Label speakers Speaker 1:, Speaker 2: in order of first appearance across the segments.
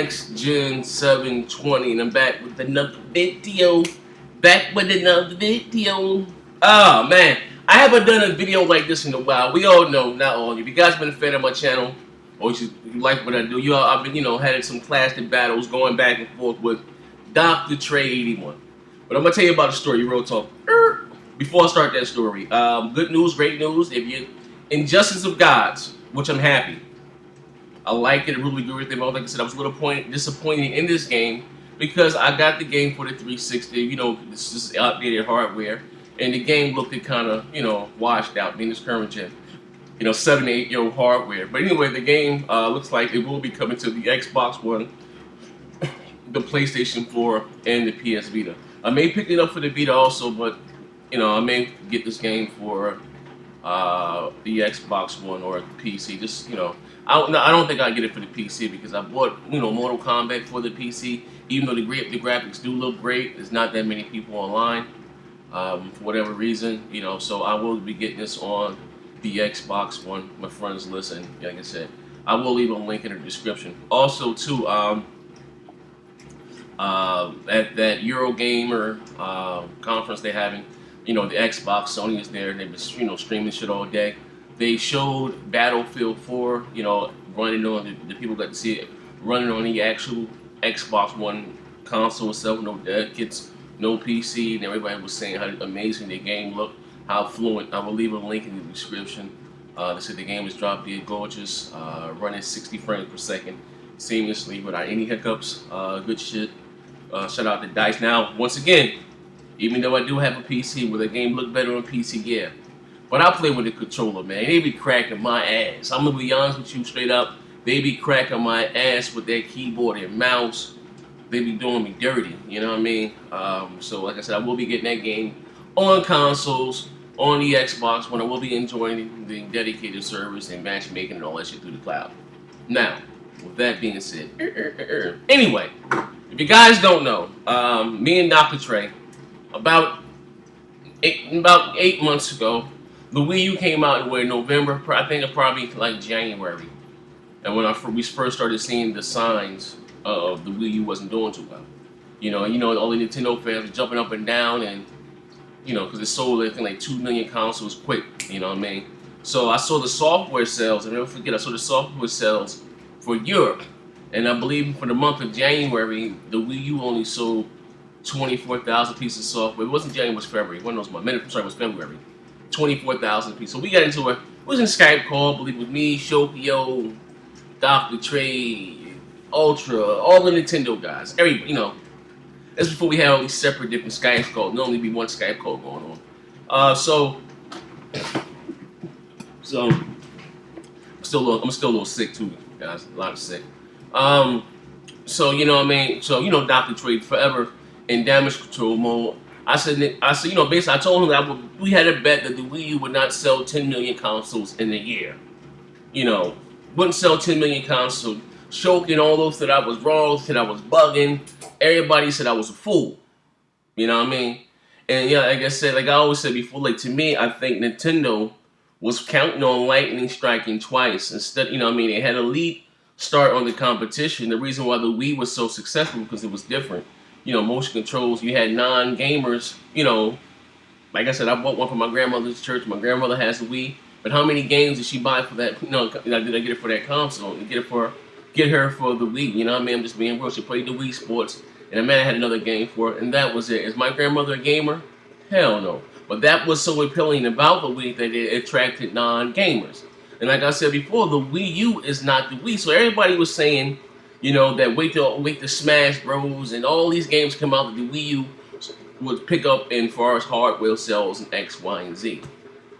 Speaker 1: Next Gen 720, and I'm back with another video. Oh man, I haven't done a video like this in a while. We all know, not all of you. If you guys been a fan of my channel, or you like what I do, I've been, having some classic battles going back and forth with DRTRE81. But I'm gonna tell you about a story, real talk. Before I start that story, good news, great news. If you Injustice of Gods, which I'm happy. I like it, really good with it. Like I said, I was a little disappointed in this game because I got the game for the 360. This is outdated hardware, and the game looked kind of, washed out, being this current gen, 7 to 8 year old hardware. But anyway, the game looks like it will be coming to the Xbox One, the PlayStation 4, and the PS Vita. I may pick it up for the Vita also, but I may get this game for the Xbox One or PC. Just I don't think I'll get it for the PC because I bought Mortal Kombat for the PC. Even though the graphics do look great, there's not that many people online for whatever reason. So I will be getting this on the Xbox One. My friends listen. Like I said, I will leave a link in the description. Also, too, at that Eurogamer conference they're having, the Xbox, Sony is there, and they've been streaming shit all day. They showed Battlefield 4, running on the people got to see it running on the actual Xbox One console itself, no dev kits, no PC, and everybody was saying how amazing the game looked, how fluent. I will leave a link in the description. They said the game was drop dead gorgeous, running 60 frames per second seamlessly without any hiccups. Good shit. Shout out to DICE. Now, once again, even though I do have a PC, will the game look better on PC? Yeah. But I play with the controller, man. They be cracking my ass. I'm gonna be honest with you straight up. They be cracking my ass with their keyboard and mouse. They be doing me dirty, you know what I mean? So like I said, I will be getting that game on consoles, on the Xbox, when I will be enjoying the dedicated servers and matchmaking and all that shit through the cloud. Now, with that being said, anyway, if you guys don't know, me and Dr. Trey, about 8 months ago, the Wii U came out in November, I think it probably like January. And when we first started seeing the signs of the Wii U wasn't doing too well. All the Nintendo fans were jumping up and down, and because it sold I think like 2 million consoles quick, you know what I mean? So I saw the software sales, and never forget, I saw the software sales for Europe. And I believe for the month of January, the Wii U only sold 24,000 pieces of software. It wasn't January, it was February. One of those months. I'm sorry, it was February. 24,000 pieces. So we got into it. It was in Skype call. I believe it was me, Shokio, Dr. Trey, Ultra, all the Nintendo guys. Everybody, That's before we had all these separate different Skype calls. Normally be one Skype call going on. So I'm still a little sick too, guys. A lot of sick. So you know what I mean. So Dr. Trey forever in damage control mode. I said, basically, I told him that we had a bet that the Wii U would not sell 10 million consoles in a year. Wouldn't sell 10 million consoles. Choking all those that I was wrong, said I was bugging. Everybody said I was a fool. You know what I mean? And yeah, like I said, like I always said before, like to me, I think Nintendo was counting on lightning striking twice. Instead, they had a lead start on the competition. The reason why the Wii was so successful because it was different. Motion controls, you had non-gamers, like I said, I bought one for my grandmother's church. My grandmother has a Wii, but how many games did she buy for that? Did I get it for that console? Get her for the Wii, you know what I mean? I'm just being real. She played the Wii Sports, and the man had another game for it, and that was it. Is my grandmother a gamer? Hell no. But that was so appealing about the Wii that it attracted non-gamers. And like I said before, the Wii U is not the Wii, so everybody was saying, that wait till Smash Bros. And all these games come out that the Wii U would pick up in far as hardware sales and X, Y, and Z.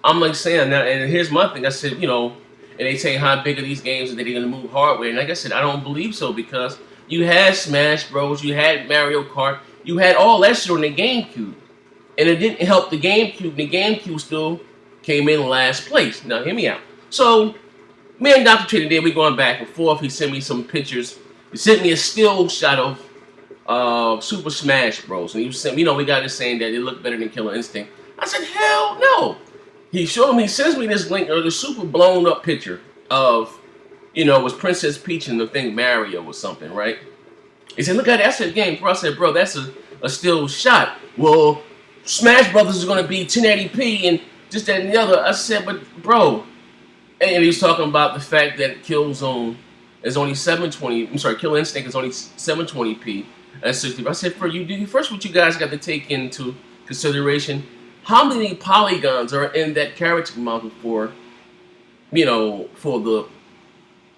Speaker 1: I'm like saying now, and here's my thing. I said, and they say how big are these games and they're gonna move hardware. And like I said, I don't believe so because you had Smash Bros, you had Mario Kart, you had all that shit on the GameCube, and it didn't help the GameCube. The GameCube still came in last place. Now hear me out. So me and Dr. Trey today, we going back and forth. He sent me some pictures. He sent me a still shot of Super Smash Bros. And he sent, we got this saying that it looked better than Killer Instinct. I said, hell no. He sends me this link of the super blown up picture of, you know, it was Princess Peach and the thing Mario or something, right? He said, look at that, that's a game, bro. I said, bro, that's a still shot. Well, Smash Brothers is going to be 1080p and just that and the other. I said, but bro, and he's talking about the fact that Killzone is only 720. I'm sorry, Kill Instinct is only 720p at 60. I said, for you, first what you guys got to take into consideration, how many polygons are in that character model for, you know, for the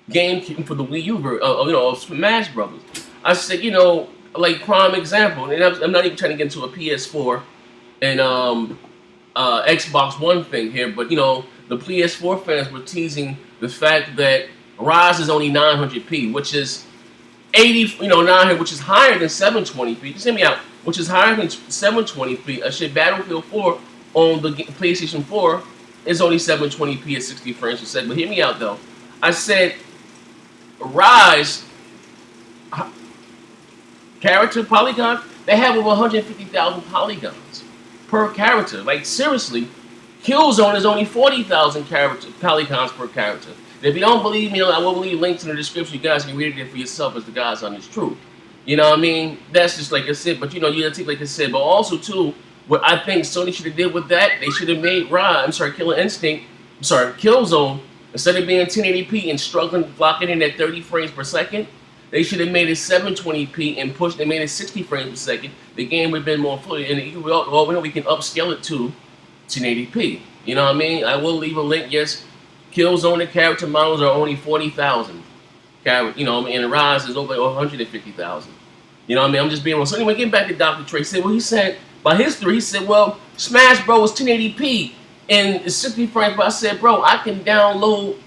Speaker 1: game, for the Wii U, you know, of Smash Brothers. I said, you know, like prime example, and I'm not even trying to get into a PS4 and Xbox One thing here, but you know, the PS4 fans were teasing the fact that Rise is only 900p, which is 80, you know, 900, which is higher than 720p. Just hear me out, which is higher than 720p. Shit, Battlefield 4 on the PlayStation 4 is only 720p at 60 frames per second. But hear me out though. I said, Rise character polygon, they have over 150,000 polygons per character. Like seriously, Killzone is only 40,000 polygons per character. And if you don't believe me, I will leave links in the description. You guys can read it for yourself as the guys on this truth. You know what I mean? That's just like I said. But you know, you gotta take like I said. But also too, what I think Sony should have did with that, they should have made Killzone, instead of being 1080p and struggling locking in at 30 frames per second, they should have made it 720p and they made it 60 frames per second. The game would have been more fluid, and we can upscale it to 1080p. You know what I mean? I will leave a link. Yes, Killzone and character models are only 40,000. You know what I mean? And Rise is over 150,000. You know what I mean? I'm just being real. So anyway, getting back to DRTRE, he said, well, he said, by history, he said, well, Smash Bros. 1080p and 60 frames. But I said, bro, I can download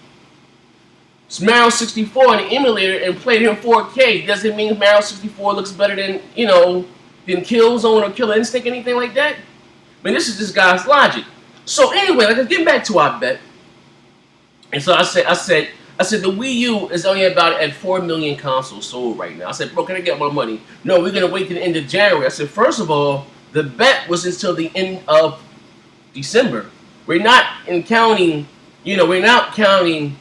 Speaker 1: Mario 64 on the emulator and play it in 4K. Does it mean Mario 64 looks better than, you know, than Killzone or Killer Instinct, anything like that? I mean, this is this guy's logic. So anyway, like, getting back to our bet. And so I said, the Wii U is only about at 4 million consoles sold right now. I said, bro, can I get my money? No, we're going to wait to the end of January. I said, first of all, the bet was until the end of December. We're not counting, you know, we're not counting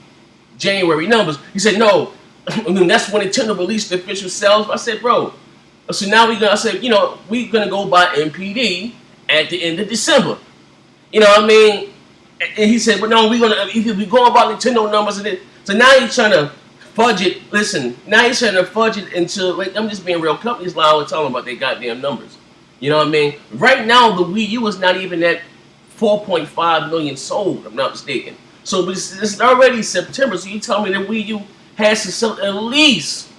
Speaker 1: January numbers. He said, no, I mean, that's when Nintendo released the official sales. I said, bro, so now I said, you know, we're going to go by MPD at the end of December. You know what I mean? And he said, but no, we're going by Nintendo numbers. And so now he's trying to fudge it. Listen, now he's trying to fudge it until, like, I'm just being real. Companies lie and tell them about their goddamn numbers. You know what I mean? Right now, the Wii U is not even at 4.5 million sold, if I'm not mistaken. So it's already September, so you tell me the Wii U has to sell at least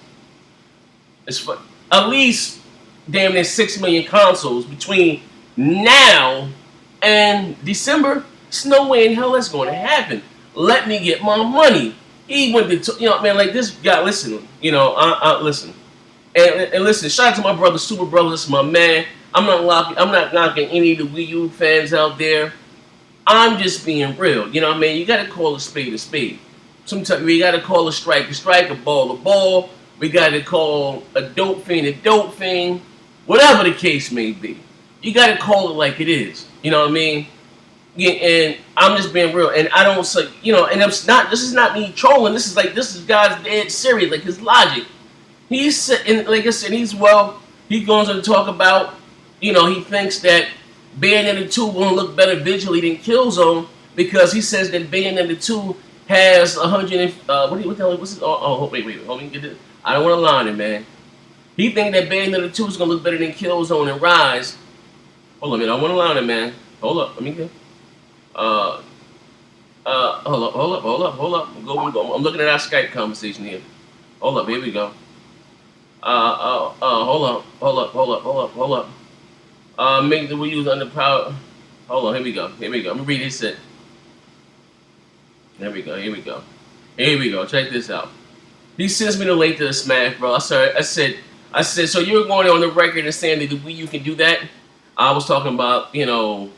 Speaker 1: damn near 6 million consoles between now and December. There's no way in hell that's going to happen. Let me get my money. He went to, you know, man, like this guy, listen, you know, listen. And listen, shout out to my brother, Super Brother, this is my man. I'm not knocking any of the Wii U fans out there. I'm just being real. You know what I mean? You got to call a spade a spade. Sometimes we got to call a strike, a ball a ball. We got to call a dope fiend a dope fiend. Whatever the case may be. You got to call it like it is. You know what I mean? Yeah, and I'm just being real. And I don't say, you know, and this is not me trolling. This is God's dead serious, like his logic. He's said, and like I said, he goes on to talk about, you know, he thinks that Bayonetta 2 won't look better visually than Killzone because he says that Bayonetta 2 has 100 what the hell, what's it? Wait, hold me, get it. I don't want to line it, man. He thinks that Bayonetta 2 is going to look better than Killzone and Rise. Hold on a minute, I want to line it, man. Hold up, let me get hold up. I'm looking at our Skype conversation here. Hold up, here we go. Hold up. Make the Wii U underpowered. Hold on, here we go. Let me read this shit. Here we go. Check this out. He sends me the link to the Smash, bro. I said, so you're going on the record and saying that the Wii U can do that? I was talking about, you know,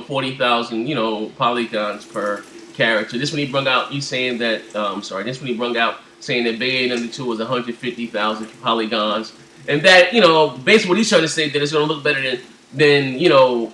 Speaker 1: 40,000, you know, polygons per character. This when he brung out, this when he brung out saying that Bayonetta 2 was 150,000 polygons. And that, you know, basically what he's trying to say that it's going to look better than you know,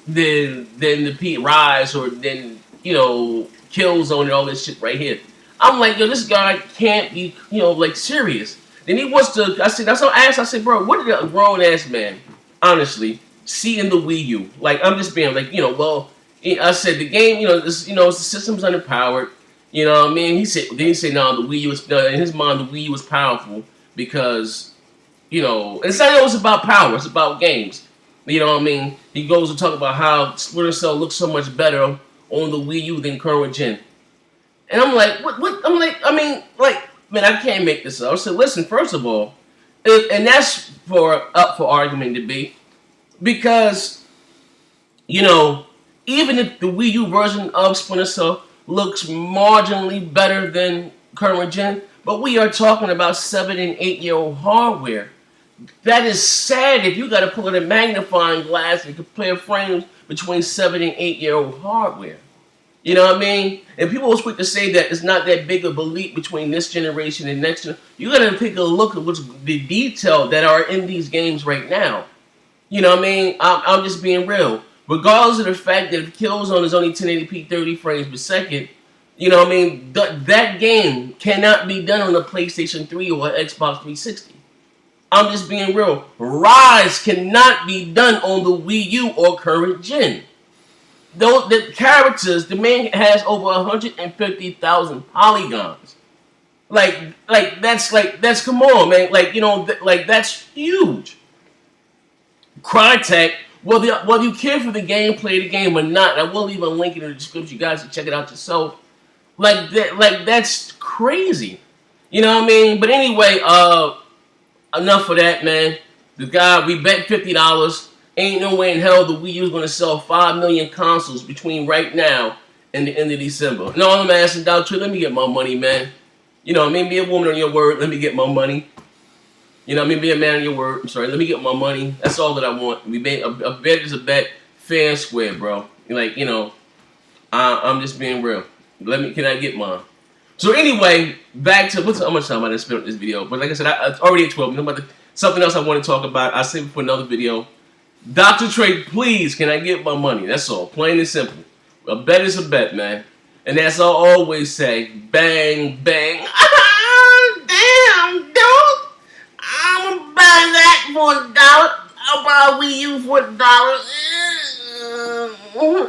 Speaker 1: than the Rise or than, you know, Killzone and all this shit right here. I'm like, yo, this guy can't be, like serious. Then he wants to. I said, that's what I asked. I said, bro, what did a grown ass man, honestly, see in the Wii U? Like, I'm just being like, well, I said the game, the system's underpowered. You know what I mean? He said, then he said, no, the Wii U is in his mind, the Wii U was powerful because, it's not always about power. It's about games. You know what I mean? He goes to talk about how Splinter Cell looks so much better on the Wii U than current gen. And I'm like, what? I'm like, I mean, like, man, I can't make this up. I said, listen, first of all, and that's up for argument to be, because, even if the Wii U version of Splinter Cell looks marginally better than current gen, but we are talking about 7 and 8-year-old hardware. That is sad if you got to pull out a magnifying glass and compare frames between 7 and 8-year-old hardware. You know what I mean? And people will quick to say that it's not that big of a leap between this generation and next generation. You got to take a look at what's the detail that are in these games right now. You know what I mean? I'm just being real. Regardless of the fact that Killzone is only 1080p 30 frames per second, you know what I mean? That game cannot be done on a PlayStation 3 or Xbox 360. I'm just being real. Rise cannot be done on the Wii U or current gen. Though the characters, the man has over 150,000 polygons. That's come on, man. That's huge. Crytek, whether you care for the game, play the game or not, I will leave a link in the description. You guys can check it out yourself. That's crazy. You know what I mean? But anyway, enough of that, man. The guy, we bet $50. Ain't no way in hell the Wii U is going to sell 5 million consoles between right now and the end of December. No, I'm asking DRTRE, let me get my money, man. You know, maybe be a woman on your word, let me get my money. You know, maybe be a man on your word. I'm sorry, let me get my money. That's all that I want. We made a bet is a bet, fair and square, bro. I'm just being real. Can I get mine? So anyway, back to how much time I didn't spend on this video. But like I said, it's already at 12. Something else I want to talk about. I'll save it for another video. DRTRE, please, can I get my money? That's all. Plain and simple. A bet is a bet, man. And as I always say, bang, bang. Damn, dude. I'm going to buy that for $1. I'll buy a Wii U for $1.